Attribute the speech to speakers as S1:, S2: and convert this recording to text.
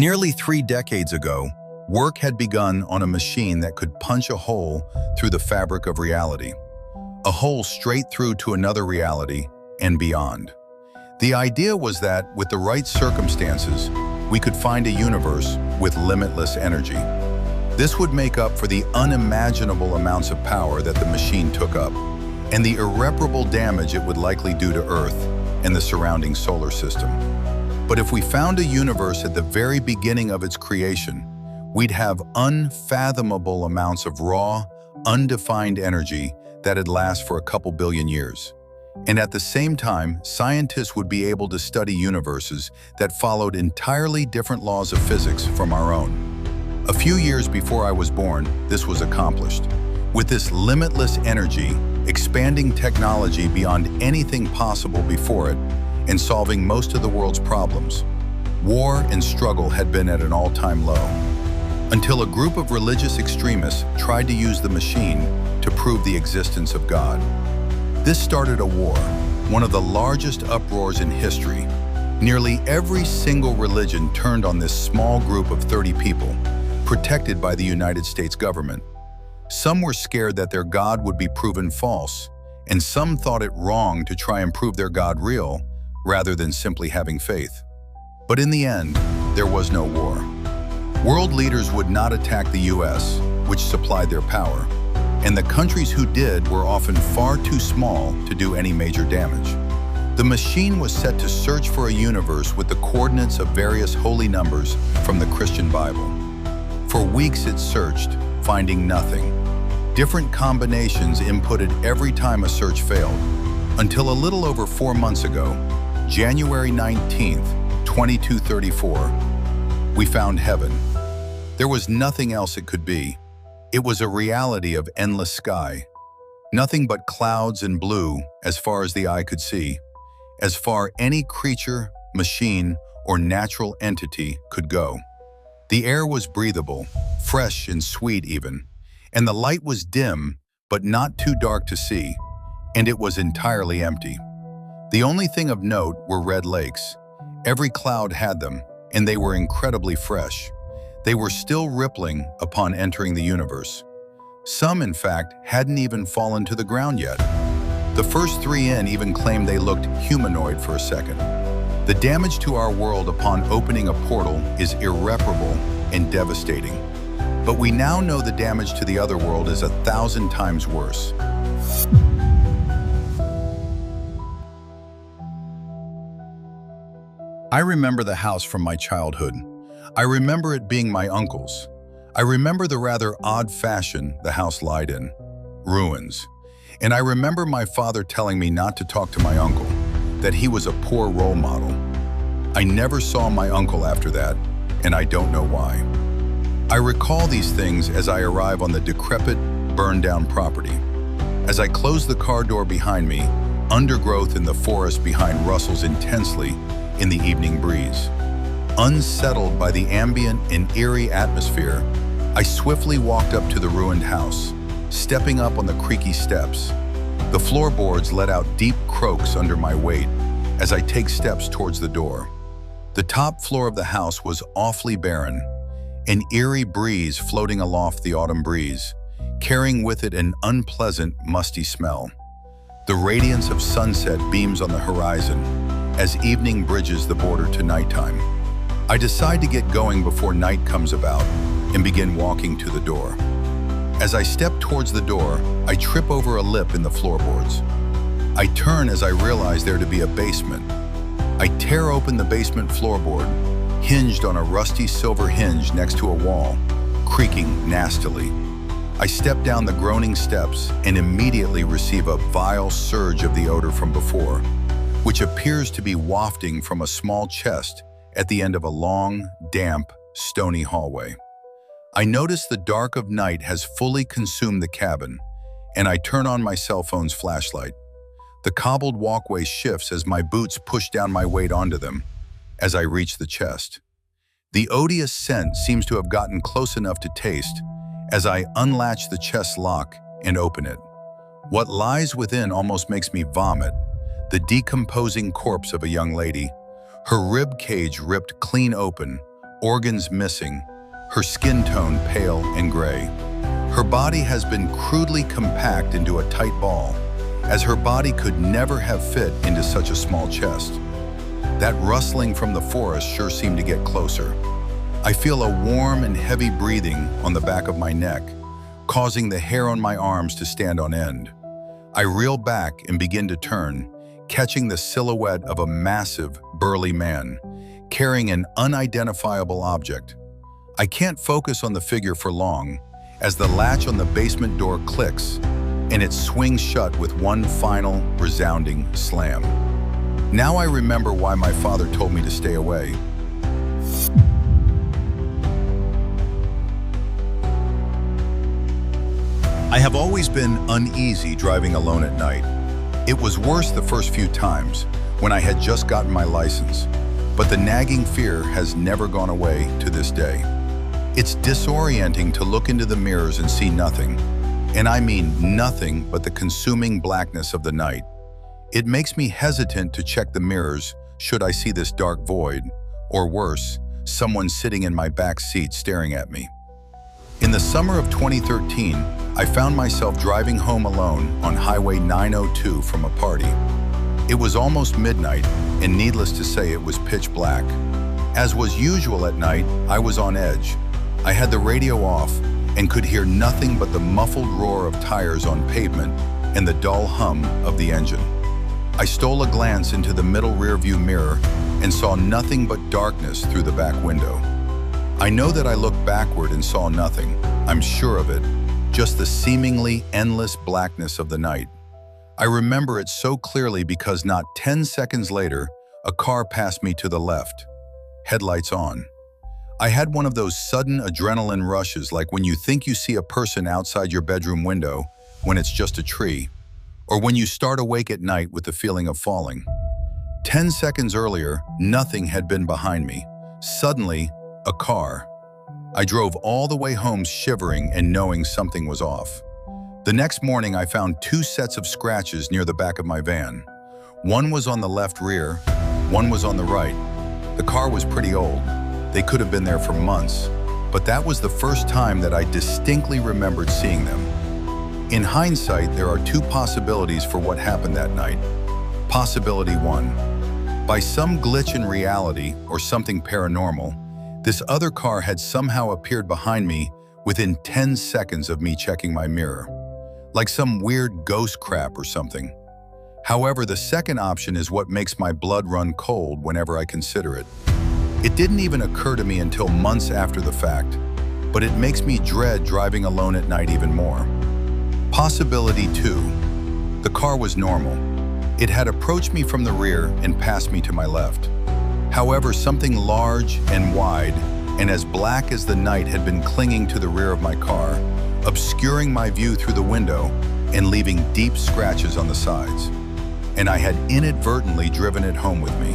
S1: Nearly 3 decades ago, work had begun on a machine that could punch a hole through the fabric of reality. A hole straight through to another reality and beyond. The idea was that, with the right circumstances, we could find a universe with limitless energy. This would make up for the unimaginable amounts of power that the machine took up, and the irreparable damage it would likely do to Earth and the surrounding solar system. But if we found a universe at the very beginning of its creation, we'd have unfathomable amounts of raw, undefined energy that'd last for a couple billion years. And at the same time, scientists would be able to study universes that followed entirely different laws of physics from our own. A few years before I was born, this was accomplished. With this limitless energy, expanding technology beyond anything possible before it, and solving most of the world's problems, war and struggle had been at an all-time low. Until a group of religious extremists tried to use the machine to prove the existence of God. This started a war, one of the largest uproars in history. Nearly every single religion turned on this small group of 30 people, protected by the United States government. Some were scared that their God would be proven false, and some thought it wrong to try and prove their God real, rather than simply having faith. But in the end, there was no war. World leaders would not attack the US, which supplied their power, and the countries who did were often far too small to do any major damage. The machine was set to search for a universe with the coordinates of various holy numbers from the Christian Bible. For weeks it searched, finding nothing. Different combinations inputted every time a search failed, until a little over 4 months ago, January 19th, 2234, we found heaven. There was nothing else it could be. It was a reality of endless sky. Nothing but clouds and blue as far as the eye could see, as far any creature, machine, or natural entity could go. The air was breathable, fresh and sweet even, and the light was dim but not too dark to see, and it was entirely empty. The only thing of note were red lakes. Every cloud had them, and they were incredibly fresh. They were still rippling upon entering the universe. Some, in fact, hadn't even fallen to the ground yet. The first 3 in even claimed they looked humanoid for a second. The damage to our world upon opening a portal is irreparable and devastating. But we now know the damage to the other world is 1,000 times worse. I remember the house from my childhood. I remember it being my uncle's. I remember the rather odd fashion the house lied in, ruins. And I remember my father telling me not to talk to my uncle, that he was a poor role model. I never saw my uncle after that, and I don't know why. I recall these things as I arrive on the decrepit, burned-down property. As I close the car door behind me, undergrowth in the forest behind rustles intensely in the evening breeze. Unsettled by the ambient and eerie atmosphere, I swiftly walked up to the ruined house, stepping up on the creaky steps. The floorboards let out deep croaks under my weight as I take steps towards the door. The top floor of the house was awfully barren, an eerie breeze floating aloft the autumn breeze, carrying with it an unpleasant, musty smell. The radiance of sunset beams on the horizon as evening bridges the border to nighttime. I decide to get going before night comes about and begin walking to the door. As I step towards the door, I trip over a lip in the floorboards. I turn as I realize there to be a basement. I tear open the basement floorboard, hinged on a rusty silver hinge next to a wall, creaking nastily. I step down the groaning steps and immediately receive a vile surge of the odor from before, which appears to be wafting from a small chest at the end of a long, damp, stony hallway. I notice the dark of night has fully consumed the cabin, and I turn on my cell phone's flashlight. The cobbled walkway shifts as my boots push down my weight onto them as I reach the chest. The odious scent seems to have gotten close enough to taste as I unlatch the chest lock and open it. What lies within almost makes me vomit. The decomposing corpse of a young lady, her rib cage ripped clean open, organs missing, her skin tone pale and gray. Her body has been crudely compact into a tight ball, as her body could never have fit into such a small chest. That rustling from the forest sure seemed to get closer. I feel a warm and heavy breathing on the back of my neck, causing the hair on my arms to stand on end. I reel back and begin to turn, catching the silhouette of a massive, burly man, carrying an unidentifiable object. I can't focus on the figure for long, as the latch on the basement door clicks, and it swings shut with one final, resounding slam. Now I remember why my father told me to stay away. I have always been uneasy driving alone at night. It was worse the first few times, when I had just gotten my license, but the nagging fear has never gone away to this day. It's disorienting to look into the mirrors and see nothing, and I mean nothing but the consuming blackness of the night. It makes me hesitant to check the mirrors should I see this dark void, or worse, someone sitting in my back seat staring at me. In the summer of 2013, I found myself driving home alone on Highway 902 from a party. It was almost midnight, and needless to say, it was pitch black. As was usual at night, I was on edge. I had the radio off and could hear nothing but the muffled roar of tires on pavement and the dull hum of the engine. I stole a glance into the middle rearview mirror and saw nothing but darkness through the back window. I know that I looked backward and saw nothing, I'm sure of it, just the seemingly endless blackness of the night. I remember it so clearly because not 10 seconds later, a car passed me to the left, headlights on. I had one of those sudden adrenaline rushes, like when you think you see a person outside your bedroom window when it's just a tree, or when you start awake at night with the feeling of falling. 10 seconds earlier, nothing had been behind me. Suddenly, a car. I drove all the way home shivering and knowing something was off. The next morning, I found 2 sets of scratches near the back of my van. One was on the left rear, one was on the right. The car was pretty old. They could have been there for months, but that was the first time that I distinctly remembered seeing them. In hindsight, there are 2 possibilities for what happened that night. Possibility 1. By some glitch in reality or something paranormal, this other car had somehow appeared behind me within 10 seconds of me checking my mirror, like some weird ghost crap or something. However, the second option is what makes my blood run cold whenever I consider it. It didn't even occur to me until months after the fact, but it makes me dread driving alone at night even more. Possibility 2. The car was normal. It had approached me from the rear and passed me to my left. However, something large and wide and as black as the night had been clinging to the rear of my car, obscuring my view through the window and leaving deep scratches on the sides. And I had inadvertently driven it home with me.